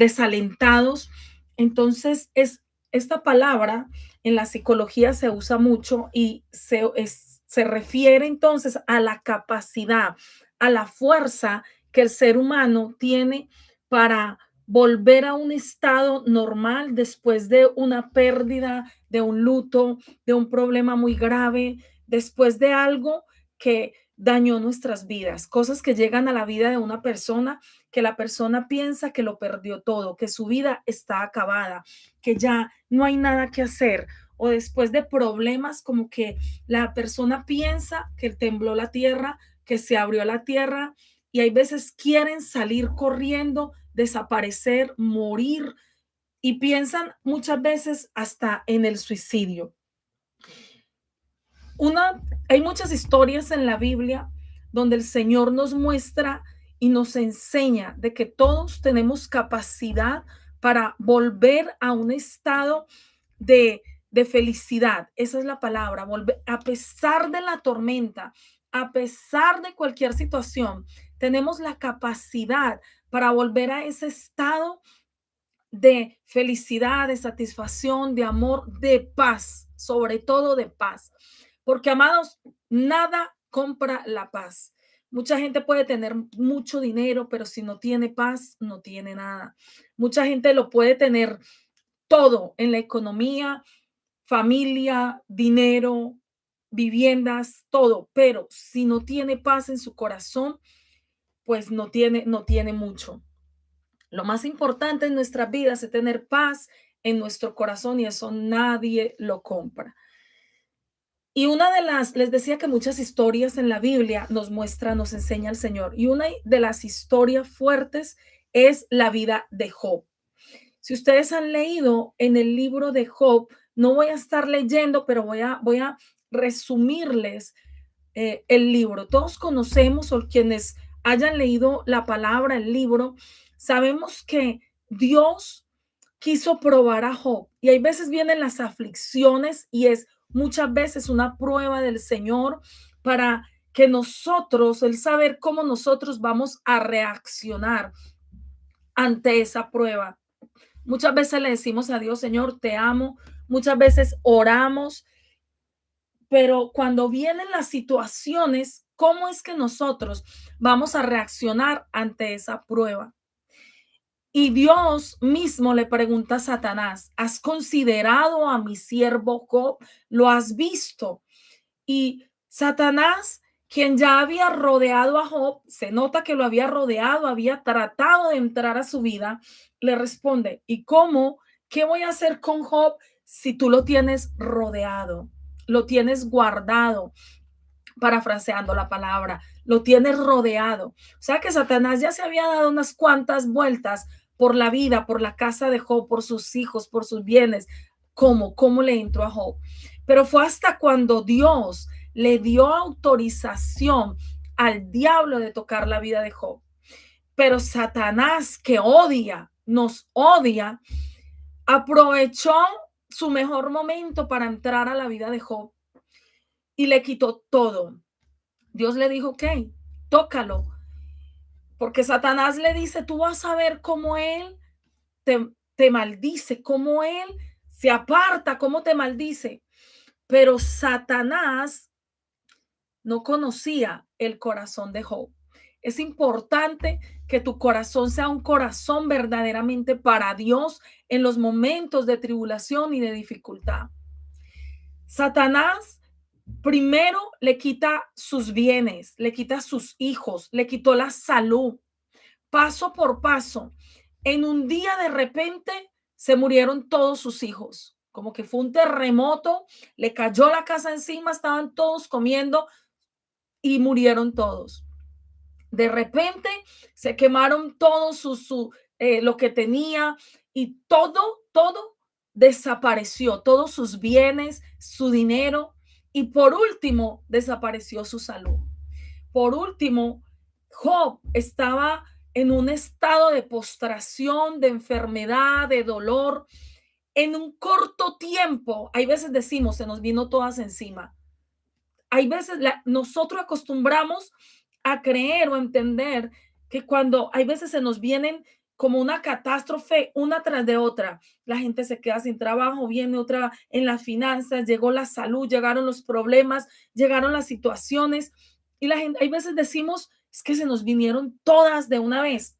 desalentados. Entonces, esta palabra en la psicología se usa mucho y se refiere entonces a la capacidad, a la fuerza que el ser humano tiene para volver a un estado normal después de una pérdida, de un luto, de un problema muy grave, después de algo que dañó nuestras vidas, cosas que llegan a la vida de una persona, que la persona piensa que lo perdió todo, que su vida está acabada, que ya no hay nada que hacer, o después de problemas como que la persona piensa que tembló la tierra, que se abrió la tierra, y hay veces quieren salir corriendo, desaparecer, morir, y piensan muchas veces hasta en el suicidio. Una, hay muchas historias en la Biblia donde el Señor nos muestra y nos enseña de que todos tenemos capacidad para volver a un estado de felicidad. Esa es la palabra, volver, a pesar de la tormenta, a pesar de cualquier situación, tenemos la capacidad para volver a ese estado de felicidad, de satisfacción, de amor, de paz, sobre todo de paz. Porque, amados, nada compra la paz. Mucha gente puede tener mucho dinero, pero si no tiene paz, no tiene nada. Mucha gente lo puede tener todo en la economía, familia, dinero, viviendas, todo, pero si no tiene paz en su corazón, pues no tiene mucho. Lo más importante en nuestras vidas es tener paz en nuestro corazón y eso nadie lo compra. Y una de las, les decía que muchas historias en la Biblia nos muestra, nos enseña el Señor. Y una de las historias fuertes es la vida de Job. Si ustedes han leído en el libro de Job, no voy a estar leyendo, pero voy a resumirles el libro. Todos conocemos, o quienes hayan leído la palabra, el libro, sabemos que Dios quiso probar a Job. Y hay veces vienen las aflicciones y es muchas veces una prueba del Señor para que nosotros, el saber cómo nosotros vamos a reaccionar ante esa prueba. Muchas veces le decimos a Dios, Señor, te amo. Muchas veces oramos, pero cuando vienen las situaciones, ¿cómo es que nosotros vamos a reaccionar ante esa prueba? Y Dios mismo le pregunta a Satanás, ¿has considerado a mi siervo Job? ¿Lo has visto? Y Satanás, quien ya había rodeado a Job, se nota que lo había rodeado, había tratado de entrar a su vida, le responde, ¿y cómo? ¿Qué voy a hacer con Job si tú lo tienes rodeado? Lo tienes guardado, parafraseando la palabra, lo tienes rodeado. O sea que Satanás ya se había dado unas cuantas vueltas por la vida, por la casa de Job, por sus hijos, por sus bienes. ¿Cómo le entró a Job? Pero fue hasta cuando Dios le dio autorización al diablo de tocar la vida de Job. Pero Satanás, que odia, nos odia, aprovechó su mejor momento para entrar a la vida de Job y le quitó todo. Dios le dijo, ok, tócalo, porque Satanás le dice, tú vas a ver cómo él te maldice, cómo él se aparta, cómo te maldice. Pero Satanás no conocía el corazón de Job. Es importante que tu corazón sea un corazón verdaderamente para Dios en los momentos de tribulación y de dificultad. Satanás primero le quita sus bienes, le quita sus hijos, le quitó la salud, paso por paso. En un día de repente se murieron todos sus hijos, como que fue un terremoto, le cayó la casa encima, estaban todos comiendo y murieron todos. De repente se quemaron todo lo que tenía y todo desapareció, todos sus bienes, su dinero y por último desapareció su salud. Por último, Job estaba en un estado de postración, de enfermedad, de dolor. En un corto tiempo, hay veces decimos, se nos vino todas encima. Hay veces nosotros acostumbramos a creer o entender que cuando hay veces se nos vienen como una catástrofe una tras de otra. La gente se queda sin trabajo, viene otra en las finanzas, llegó la salud, llegaron los problemas, llegaron las situaciones y la gente, hay veces decimos, es que se nos vinieron todas de una vez.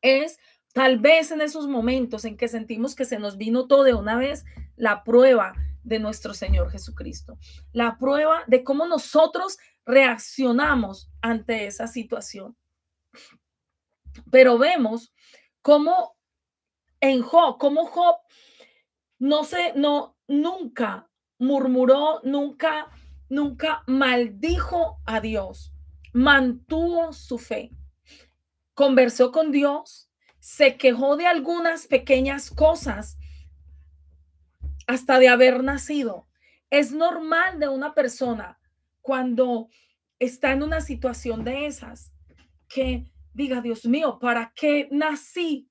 Es tal vez en esos momentos en que sentimos que se nos vino todo de una vez, la prueba de nuestro Señor Jesucristo, la prueba de cómo nosotros reaccionamos ante esa situación. Pero vemos cómo en Job, cómo Job nunca murmuró, nunca maldijo a Dios, mantuvo su fe, conversó con Dios, se quejó de algunas pequeñas cosas hasta de haber nacido. Es normal de una persona cuando está en una situación de esas que diga, Dios mío, ¿para qué nací?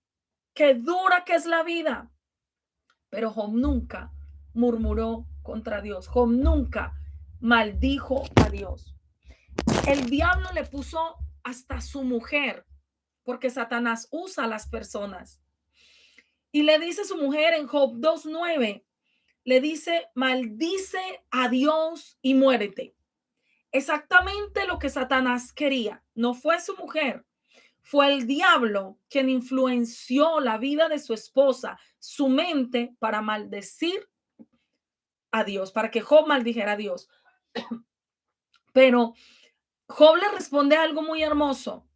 Qué dura que es la vida. Pero Job nunca murmuró contra Dios. Job nunca maldijo a Dios. El diablo le puso hasta su mujer, porque Satanás usa a las personas. Y le dice a su mujer en Job 2:9, le dice, maldice a Dios y muérete. Exactamente lo que Satanás quería. No fue su mujer, fue el diablo quien influenció la vida de su esposa, su mente, para maldecir a Dios, para que Job maldijera a Dios. Pero Job le responde algo muy hermoso.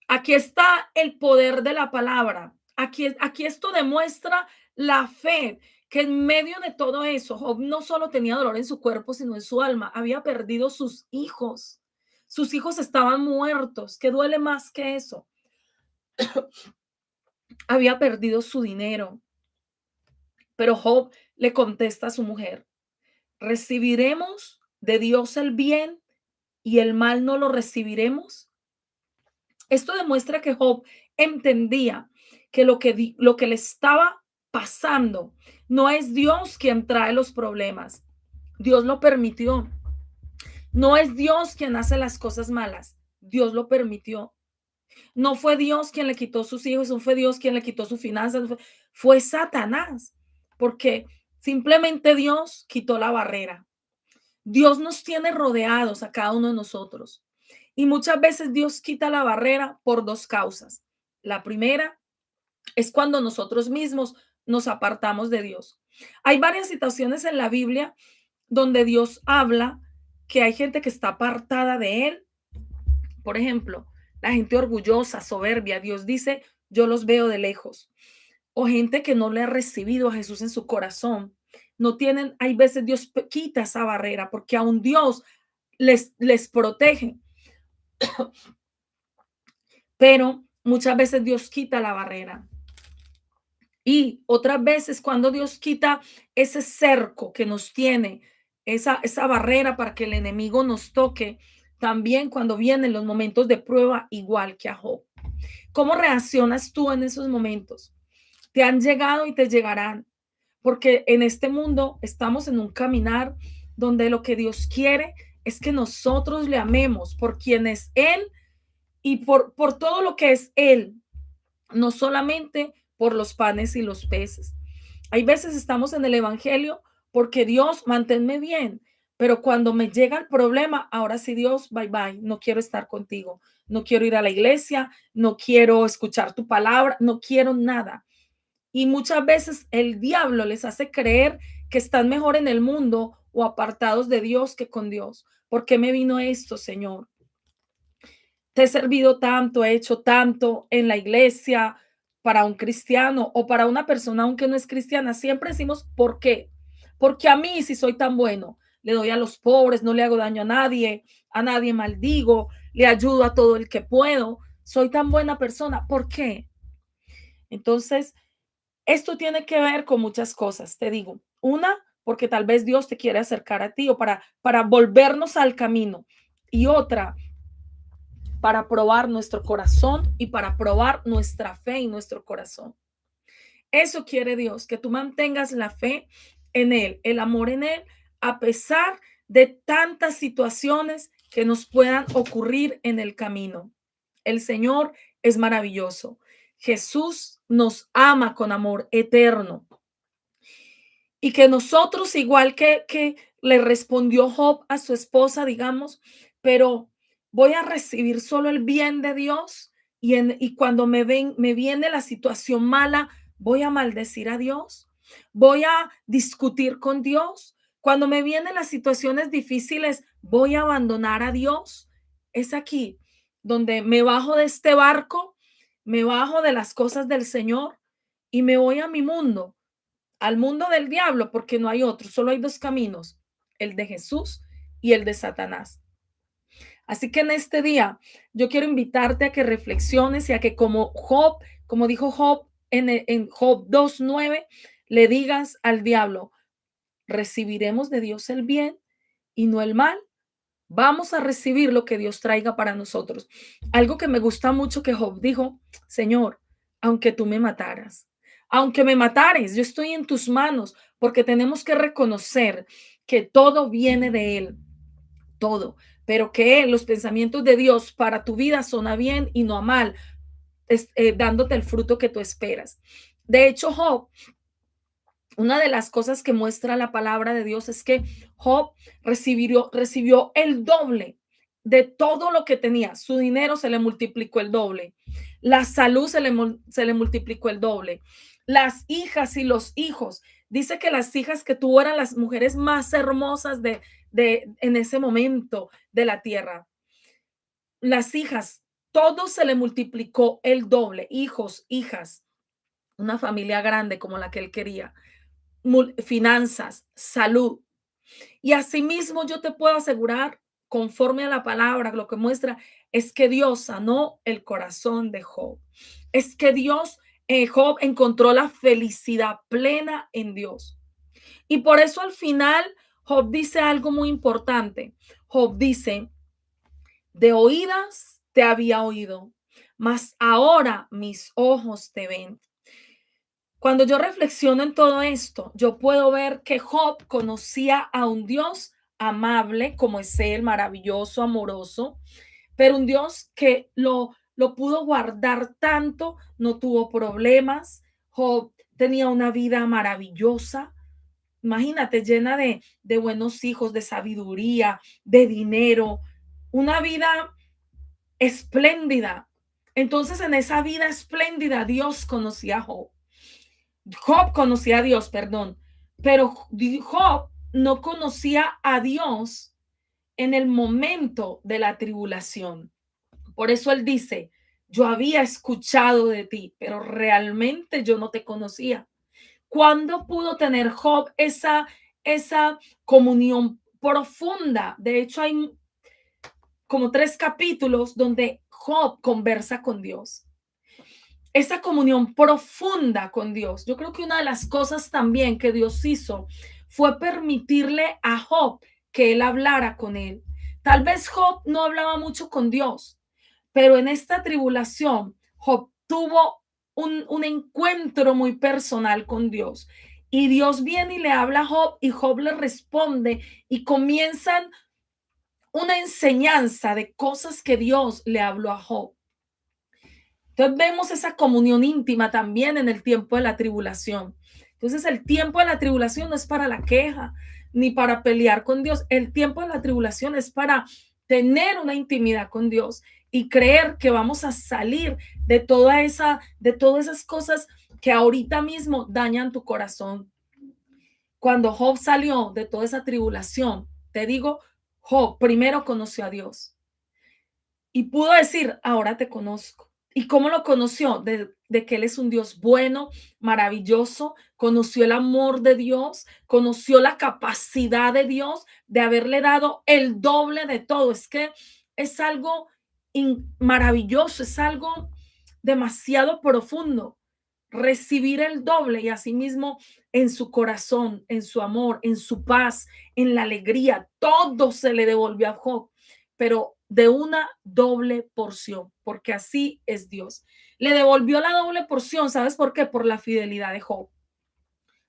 Aquí está el poder de la palabra. Aquí esto demuestra la fe, que en medio de todo eso, Job no solo tenía dolor en su cuerpo, sino en su alma. Había perdido sus hijos. Sus hijos estaban muertos. ¿Qué duele más que eso? Había perdido su dinero. Pero Job le contesta a su mujer, ¿recibiremos de Dios el bien y el mal no lo recibiremos? Esto demuestra que Job entendía que lo que le estaba pasando no es Dios quien trae los problemas. Dios lo permitió. No es Dios quien hace las cosas malas. Dios lo permitió. No fue Dios quien le quitó sus hijos, no fue Dios quien le quitó sus finanzas, fue Satanás, porque simplemente Dios quitó la barrera. Dios nos tiene rodeados a cada uno de nosotros. Y muchas veces Dios quita la barrera por dos causas. La primera es cuando nosotros mismos nos apartamos de Dios. Hay varias situaciones en la Biblia donde Dios habla que hay gente que está apartada de Él. Por ejemplo, la gente orgullosa, soberbia, Dios dice, yo los veo de lejos. O gente que no le ha recibido a Jesús en su corazón. No tienen, hay veces Dios quita esa barrera porque aún Dios les protege. Pero muchas veces Dios quita la barrera. Y otras veces cuando Dios quita ese cerco que nos tiene, esa barrera para que el enemigo nos toque, también cuando vienen los momentos de prueba, igual que a Job. ¿Cómo reaccionas tú en esos momentos? Te han llegado y te llegarán, porque en este mundo estamos en un caminar donde lo que Dios quiere es que nosotros le amemos por quien es Él y por todo lo que es Él, no solamente por los panes y los peces. Hay veces estamos en el Evangelio porque Dios, manténme bien, pero cuando me llega el problema, ahora sí Dios, bye bye, no quiero estar contigo, no quiero ir a la iglesia, no quiero escuchar tu palabra, no quiero nada. Y muchas veces el diablo les hace creer que están mejor en el mundo o apartados de Dios que con Dios. ¿Por qué me vino esto, Señor? Te he servido tanto, he hecho tanto en la iglesia para un cristiano o para una persona aunque no es cristiana. Siempre decimos, ¿por qué? Porque a mí si soy tan bueno, le doy a los pobres, no le hago daño a nadie maldigo, le ayudo a todo el que puedo, soy tan buena persona. ¿Por qué? Entonces, esto tiene que ver con muchas cosas, te digo. Una, porque tal vez Dios te quiere acercar a ti o para volvernos al camino. Y otra, para probar nuestro corazón y para probar nuestra fe y nuestro corazón. Eso quiere Dios, que tú mantengas la fe en Él, el amor en Él, a pesar de tantas situaciones que nos puedan ocurrir en el camino. El Señor es maravilloso. Jesús nos ama con amor eterno y que nosotros, igual que le respondió Job a su esposa, digamos, pero voy a recibir solo el bien de Dios y cuando me viene la situación mala, voy a maldecir a Dios, voy a discutir con Dios. Cuando me vienen las situaciones difíciles, voy a abandonar a Dios. Es aquí donde me bajo de este barco, me bajo de las cosas del Señor y me voy a mi mundo, al mundo del diablo, porque no hay otro, solo hay dos caminos, el de Jesús y el de Satanás. Así que en este día yo quiero invitarte a que reflexiones y a que como Job, como dijo Job en Job 2:9, le digas al diablo, recibiremos de Dios el bien y no el mal. Vamos a recibir lo que Dios traiga para nosotros. Algo que me gusta mucho que Job dijo, Señor, aunque tú me mataras, aunque me matares, yo estoy en tus manos, porque tenemos que reconocer que todo viene de Él, todo, pero que los pensamientos de Dios para tu vida son a bien y no a mal, dándote el fruto que tú esperas. De hecho, Job, una de las cosas que muestra la palabra de Dios es que Job recibió el doble de todo lo que tenía. Su dinero se le multiplicó el doble. La salud se le multiplicó el doble. Las hijas y los hijos. Dice que las hijas que tuvo eran las mujeres más hermosas en ese momento de la tierra. Las hijas, todo se le multiplicó el doble. Hijos, hijas, una familia grande como la que él quería, finanzas, salud. Y asimismo yo te puedo asegurar, conforme a la palabra, lo que muestra es que Dios sanó el corazón de Job. Es que Dios, Job encontró la felicidad plena en Dios. Y por eso al final Job dice algo muy importante. Job dice, de oídas te había oído, mas ahora mis ojos te ven. Cuando yo reflexiono en todo esto, yo puedo ver que Job conocía a un Dios amable, como es él, maravilloso, amoroso, pero un Dios que lo pudo guardar tanto, no tuvo problemas. Job tenía una vida maravillosa, imagínate, llena de buenos hijos, de sabiduría, de dinero, una vida espléndida. Entonces, en esa vida espléndida, Dios conocía a Job. Job conocía a Dios, perdón, pero Job no conocía a Dios en el momento de la tribulación. Por eso él dice, yo había escuchado de ti, pero realmente yo no te conocía. ¿Cuándo pudo tener Job esa comunión profunda? De hecho, hay como 3 capítulos donde Job conversa con Dios, esa comunión profunda con Dios. Yo creo que una de las cosas también que Dios hizo fue permitirle a Job que él hablara con él. Tal vez Job no hablaba mucho con Dios, pero en esta tribulación Job tuvo un encuentro muy personal con Dios. Y Dios viene y le habla a Job y Job le responde y comienzan una enseñanza de cosas que Dios le habló a Job. Entonces vemos esa comunión íntima también en el tiempo de la tribulación. Entonces el tiempo de la tribulación no es para la queja ni para pelear con Dios. El tiempo de la tribulación es para tener una intimidad con Dios y creer que vamos a salir de de todas esas cosas que ahorita mismo dañan tu corazón. Cuando Job salió de toda esa tribulación, te digo, Job primero conoció a Dios y pudo decir, ahora te conozco. ¿Y cómo lo conoció? De que Él es un Dios bueno, maravilloso, conoció el amor de Dios, conoció la capacidad de Dios de haberle dado el doble de todo. Es que es algo maravilloso, es algo demasiado profundo. Recibir el doble y asimismo en su corazón, en su amor, en su paz, en la alegría, todo se le devolvió a Job, pero de una doble porción, porque así es Dios. Le devolvió la doble porción, ¿sabes por qué? Por la fidelidad de Job,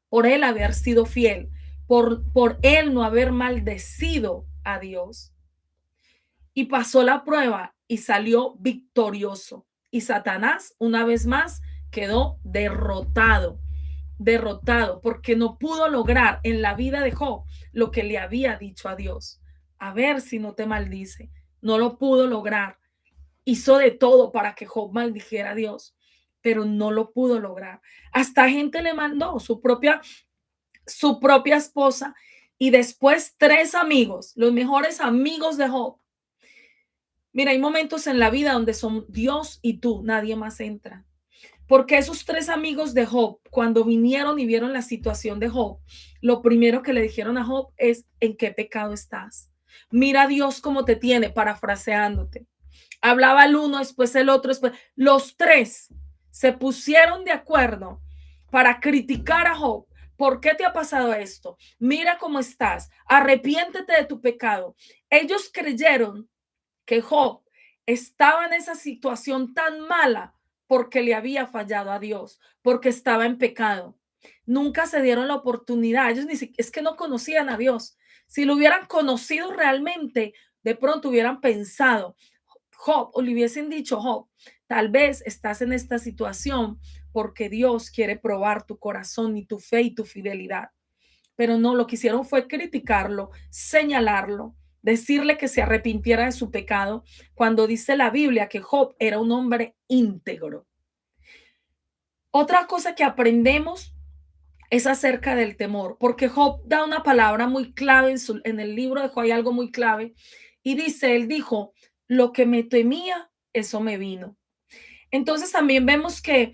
por él haber sido fiel, por él no haber maldecido a Dios. Y pasó la prueba y salió victorioso. y Satanás, una vez más, quedó derrotado, derrotado, porque no pudo lograr en la vida de Job lo que le había dicho a Dios. A ver si no te maldice. No lo pudo lograr. Hizo de todo para que Job maldijera a Dios, pero no lo pudo lograr. Hasta gente le mandó su propia esposa y después tres amigos, los mejores amigos de Job. Mira, hay momentos en la vida donde son Dios y tú, nadie más entra. Porque esos tres amigos de Job, cuando vinieron y vieron la situación de Job, lo primero que le dijeron a Job es: ¿en qué pecado estás? Mira a Dios cómo te tiene, parafraseándote. Hablaba el uno, después el otro, después. Los tres se pusieron de acuerdo para criticar a Job. ¿Por qué te ha pasado esto? Mira cómo estás. Arrepiéntete de tu pecado. Ellos creyeron que Job estaba en esa situación tan mala porque le había fallado a Dios, porque estaba en pecado. Nunca se dieron la oportunidad. Ellos ni siquiera, es que no conocían a Dios. Si lo hubieran conocido realmente, de pronto hubieran pensado, Job, o le hubiesen dicho, Job, tal vez estás en esta situación porque Dios quiere probar tu corazón y tu fe y tu fidelidad. Pero no, lo que hicieron fue criticarlo, señalarlo, decirle que se arrepintiera de su pecado, cuando dice la Biblia que Job era un hombre íntegro. Otra cosa que aprendemos es acerca del temor, porque Job da una palabra muy clave en el libro de Job, hay algo muy clave, y dice, él dijo, lo que me temía, eso me vino. Entonces también vemos que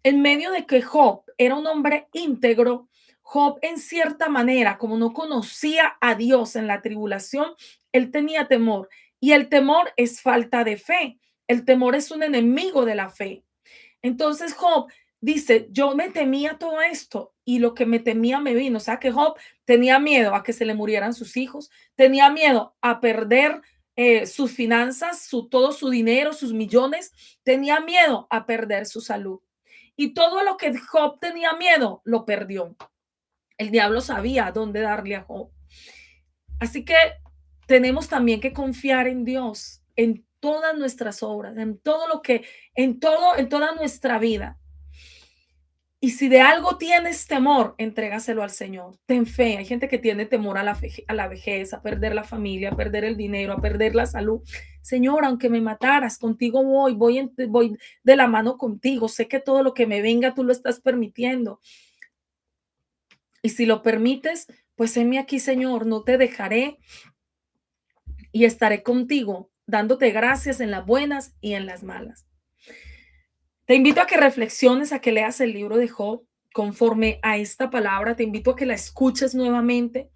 en medio de que Job era un hombre íntegro, Job en cierta manera, como no conocía a Dios en la tribulación, él tenía temor. Y el temor es falta de fe. El temor es un enemigo de la fe. Entonces Job dice, yo me temía todo esto y lo que me temía me vino. O sea que Job tenía miedo a que se le murieran sus hijos, tenía miedo a perder sus finanzas, todo su dinero, sus millones, tenía miedo a perder su salud. Y todo lo que Job tenía miedo, lo perdió. El diablo sabía dónde darle a Job. Así que tenemos también que confiar en Dios, en todas nuestras obras, en todo lo que, en toda nuestra vida. Y si de algo tienes temor, entrégaselo al Señor. Ten fe. Hay gente que tiene temor a la vejez, a perder la familia, a perder el dinero, a perder la salud. Señor, aunque me mataras, contigo voy de la mano contigo. Sé que todo lo que me venga, tú lo estás permitiendo. Y si lo permites, pues heme aquí, Señor, no te dejaré y estaré contigo, dándote gracias en las buenas y en las malas. Te invito a que reflexiones, a que leas el libro de Job conforme a esta palabra. Te invito a que la escuches nuevamente,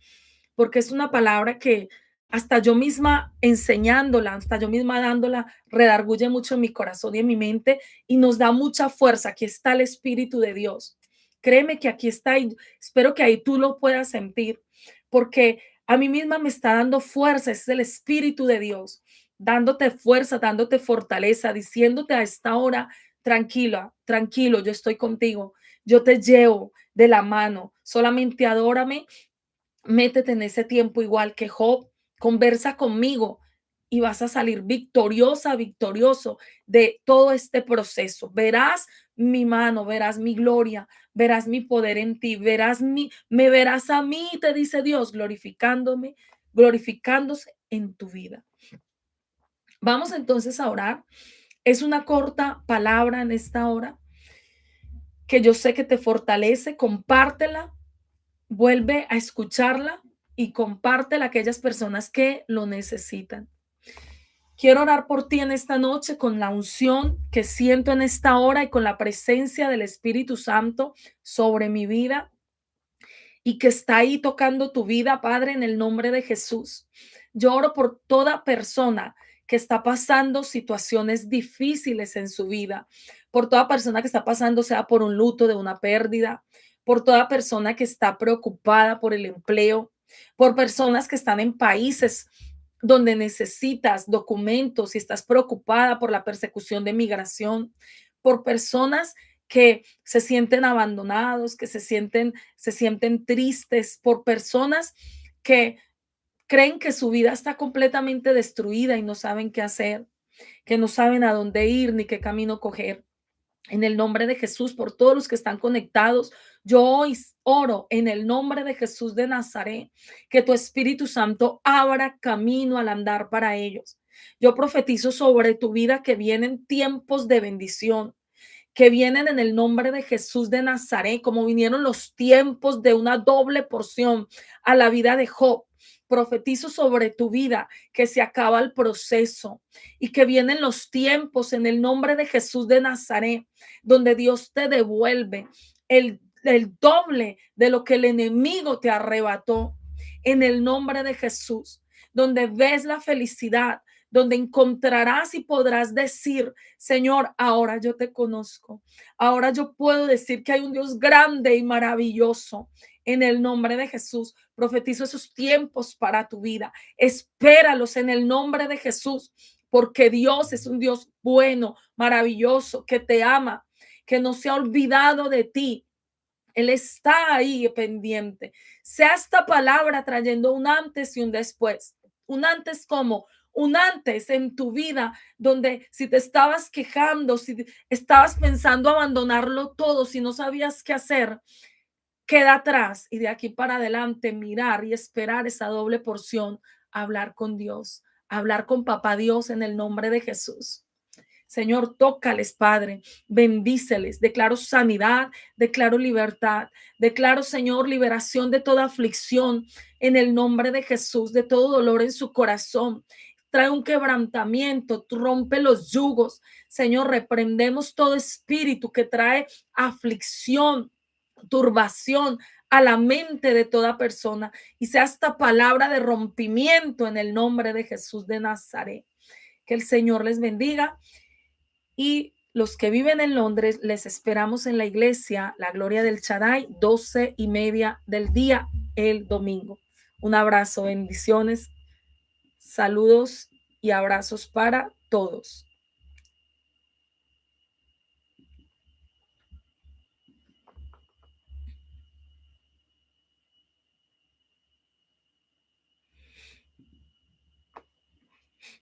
porque es una palabra que hasta yo misma enseñándola, hasta yo misma dándola, redarguye mucho en mi corazón y en mi mente y nos da mucha fuerza. Aquí está el Espíritu de Dios. Créeme que aquí está y espero que ahí tú lo puedas sentir, porque a mí misma me está dando fuerza. Es el Espíritu de Dios dándote fuerza, dándote fortaleza, diciéndote a esta hora: tranquila, tranquilo, yo estoy contigo, yo te llevo de la mano, solamente adórame, métete en ese tiempo igual que Job, conversa conmigo y vas a salir victoriosa, victorioso de todo este proceso. Verás mi mano, verás mi gloria, verás mi poder en ti, me verás a mí, te dice Dios, glorificándome, glorificándose en tu vida. Vamos entonces a orar. Es una corta palabra en esta hora que yo sé que te fortalece. Compártela, vuelve a escucharla y compártela a aquellas personas que lo necesitan. Quiero orar por ti en esta noche con la unción que siento en esta hora y con la presencia del Espíritu Santo sobre mi vida y que está ahí tocando tu vida, Padre, en el nombre de Jesús. Yo oro por toda persona que está pasando situaciones difíciles en su vida, por toda persona que está pasando, sea por un luto de una pérdida, por toda persona que está preocupada por el empleo, por personas que están en países donde necesitas documentos y estás preocupada por la persecución de migración, por personas que se sienten abandonados, que se sienten tristes, por personas que creen que su vida está completamente destruida y no saben qué hacer. que no saben a dónde ir ni qué camino coger. En el nombre de Jesús, por todos los que están conectados, yo hoy oro en el nombre de Jesús de Nazaret, que tu Espíritu Santo abra camino al andar para ellos. Yo profetizo sobre tu vida que vienen tiempos de bendición, que vienen en el nombre de Jesús de Nazaret, como vinieron los tiempos de una doble porción a la vida de Job. Profetizo sobre tu vida que se acaba el proceso y que vienen los tiempos en el nombre de Jesús de Nazaret, donde Dios te devuelve el doble de lo que el enemigo te arrebató en el nombre de Jesús, donde ves la felicidad, donde encontrarás y podrás decir, Señor, ahora yo te conozco. Ahora yo puedo decir que hay un Dios grande y maravilloso. En el nombre de Jesús, profetizo esos tiempos para tu vida. Espéralos en el nombre de Jesús, porque Dios es un Dios bueno, maravilloso, que te ama, que no se ha olvidado de ti. Él está ahí pendiente. Sea esta palabra trayendo un antes y un después. Un antes como un antes en tu vida, donde si te estabas quejando, si estabas pensando abandonarlo todo, si no sabías qué hacer, queda atrás y de aquí para adelante mirar y esperar esa doble porción, hablar con Dios, hablar con Papá Dios en el nombre de Jesús. Señor, tócales, Padre, bendíceles, declaro sanidad, declaro libertad, declaro, Señor, liberación de toda aflicción en el nombre de Jesús, de todo dolor en su corazón. Trae un quebrantamiento, rompe los yugos. Señor, reprendemos todo espíritu que trae aflicción, turbación a la mente de toda persona y sea esta palabra de rompimiento en el nombre de Jesús de Nazaret. Que el Señor les bendiga. Y los que viven en Londres, les esperamos en la iglesia, la Gloria del Shaddai, 12:30 del día, el domingo. Un abrazo, bendiciones, saludos y abrazos para todos.